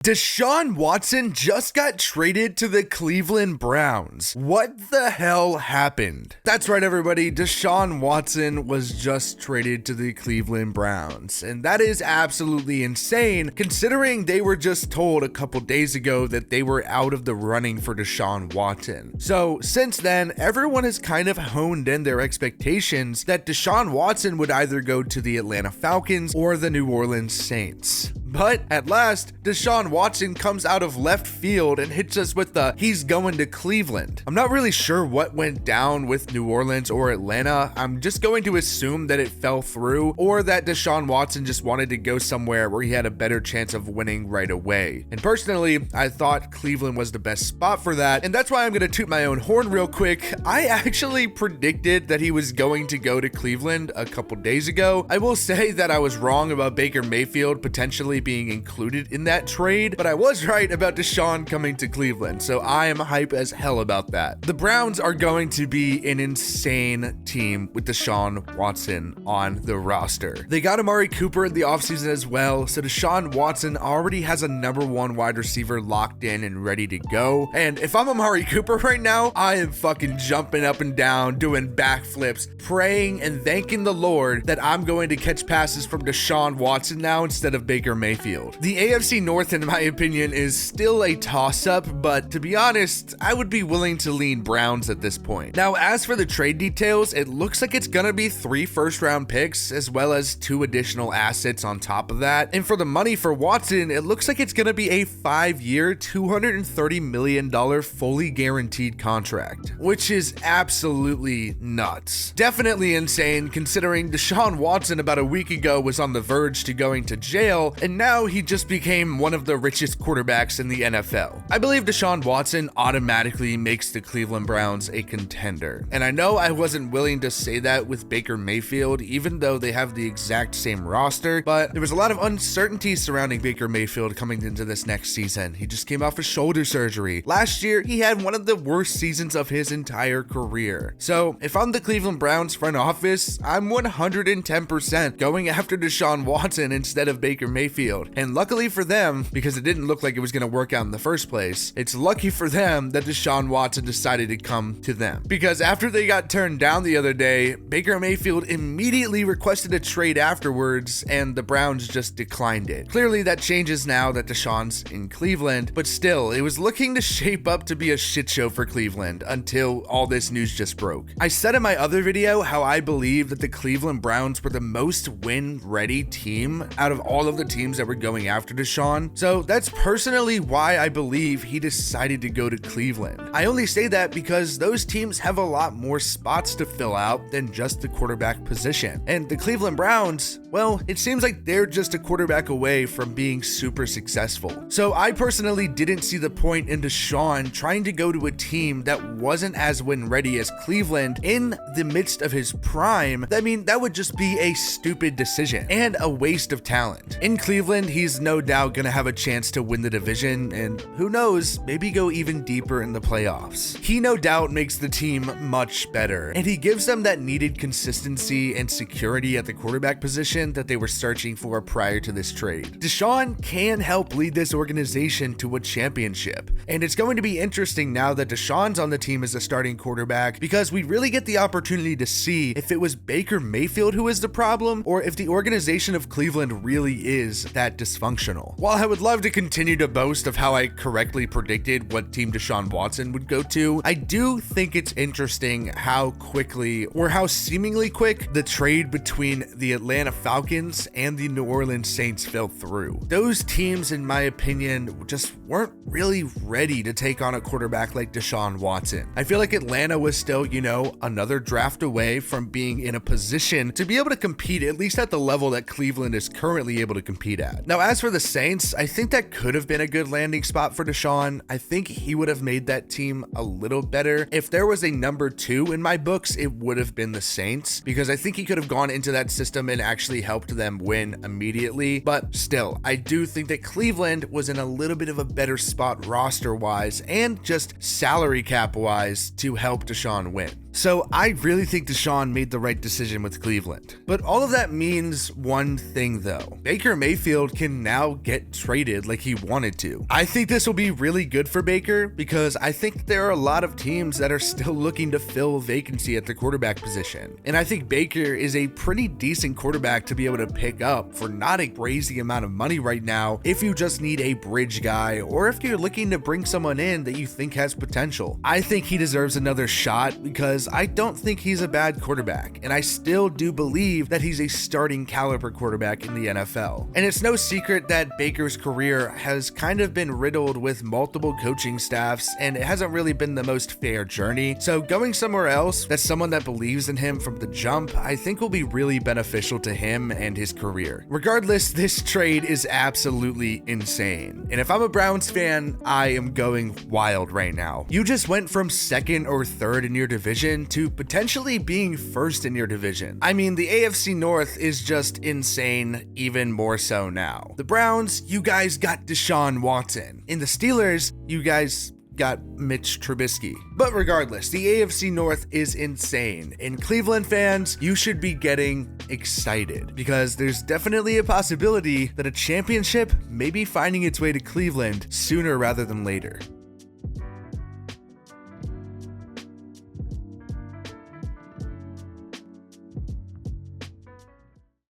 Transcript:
Deshaun Watson just got traded to the Cleveland Browns. What the hell happened? That's right, everybody. Deshaun Watson was just traded to the Cleveland Browns. And that is absolutely insane, considering they were just told a couple days ago that they were out of the running for Deshaun Watson. So since then, everyone has kind of honed in their expectations that Deshaun Watson would either go to the Atlanta Falcons or the New Orleans Saints. But at last, Deshaun Watson comes out of left field and hits us with the he's going to Cleveland. I'm not really sure what went down with New Orleans or Atlanta. I'm just going to assume that it fell through, or that Deshaun Watson just wanted to go somewhere where he had a better chance of winning right away. And personally, I thought Cleveland was the best spot for that, and that's why I'm going to toot my own horn real quick. I actually predicted that he was going to go to Cleveland a couple days ago. I will say that I was wrong about Baker Mayfield potentially being included in that trade, but I was right about Deshaun coming to Cleveland, so I am hype as hell about that. The Browns are going to be an insane team with Deshaun Watson on the roster. They got Amari Cooper in the offseason as well, so Deshaun Watson already has a number one wide receiver locked in and ready to go. And if I'm Amari Cooper right now, I am fucking jumping up and down, doing backflips, praying and thanking the Lord that I'm going to catch passes from Deshaun Watson now instead of Baker Mayfield. The AFC North, in my opinion, is still a toss-up, but to be honest, I would be willing to lean Browns at this point. Now, as for the trade details, it looks like it's gonna be 3 first-round picks, as well as 2 additional assets on top of that. And for the money for Watson, it looks like it's gonna be a 5-year, $230 million fully guaranteed contract, which is absolutely nuts. Definitely insane, considering Deshaun Watson about a week ago was on the verge to going to jail, and now he just became one of the richest quarterbacks in the NFL. I believe Deshaun Watson automatically makes the Cleveland Browns a contender. And I know I wasn't willing to say that with Baker Mayfield, even though they have the exact same roster, but there was a lot of uncertainty surrounding Baker Mayfield coming into this next season. He just came off a shoulder surgery. Last year, he had one of the worst seasons of his entire career. So if I'm the Cleveland Browns front office, I'm 110% going after Deshaun Watson instead of Baker Mayfield. And luckily for them, because it didn't look like it was going to work out in the first place, it's lucky for them that Deshaun Watson decided to come to them. Because after they got turned down the other day, Baker Mayfield immediately requested a trade afterwards, and the Browns just declined it. Clearly that changes now that Deshaun's in Cleveland, but still, it was looking to shape up to be a shit show for Cleveland until all this news just broke. I said in my other video how I believe that the Cleveland Browns were the most win-ready team out of all of the teams that were going after Deshaun. So that's personally why I believe he decided to go to Cleveland. I only say that because those teams have a lot more spots to fill out than just the quarterback position. And the Cleveland Browns, well, it seems like they're just a quarterback away from being super successful. So I personally didn't see the point in Deshaun trying to go to a team that wasn't as win-ready as Cleveland in the midst of his prime. I mean, that would just be a stupid decision and a waste of talent. In Cleveland, he's no doubt going to have a chance to win the division and who knows, maybe go even deeper in the playoffs. He no doubt makes the team much better, and he gives them that needed consistency and security at the quarterback position that they were searching for prior to this trade. Deshaun can help lead this organization to a championship, and it's going to be interesting now that Deshaun's on the team as a starting quarterback, because we really get the opportunity to see if it was Baker Mayfield who is the problem, or if the organization of Cleveland really is that dysfunctional. While I would love to continue to boast of how I correctly predicted what team Deshaun Watson would go to, I do think it's interesting how quickly, or how seemingly quick, the trade between the Atlanta Falcons and the New Orleans Saints fell through. Those teams, in my opinion, just weren't really ready to take on a quarterback like Deshaun Watson. I feel like Atlanta was still, another draft away from being in a position to be able to compete at least at the level that Cleveland is currently able to compete at. Now, as for the Saints, I think that could have been a good landing spot for Deshaun. I think he would have made that team a little better. If there was a number 2 in my books, it would have been the Saints, because I think he could have gone into that system and actually helped them win immediately. But still, I do think that Cleveland was in a little bit of a better spot roster-wise and just salary cap-wise to help Deshaun win. So I really think Deshaun made the right decision with Cleveland. But all of that means one thing though. Baker Mayfield can now get traded like he wanted to. I think this will be really good for Baker because I think there are a lot of teams that are still looking to fill a vacancy at the quarterback position. And I think Baker is a pretty decent quarterback to be able to pick up for not a crazy amount of money right now if you just need a bridge guy or if you're looking to bring someone in that you think has potential. I think he deserves another shot because I don't think he's a bad quarterback, and I still do believe that he's a starting caliber quarterback in the NFL. And it's no secret that Baker's career has kind of been riddled with multiple coaching staffs, and it hasn't really been the most fair journey. So going somewhere else that's someone that believes in him from the jump, I think will be really beneficial to him and his career. Regardless, this trade is absolutely insane. And if I'm a Browns fan, I am going wild right now. You just went from second or third in your division to potentially being first in your division. I mean, the AFC North is just insane, even more so now. The Browns, you guys got Deshaun Watson. In the Steelers, you guys got Mitch Trubisky. But regardless, the AFC North is insane. And Cleveland fans, you should be getting excited because there's definitely a possibility that a championship may be finding its way to Cleveland sooner rather than later.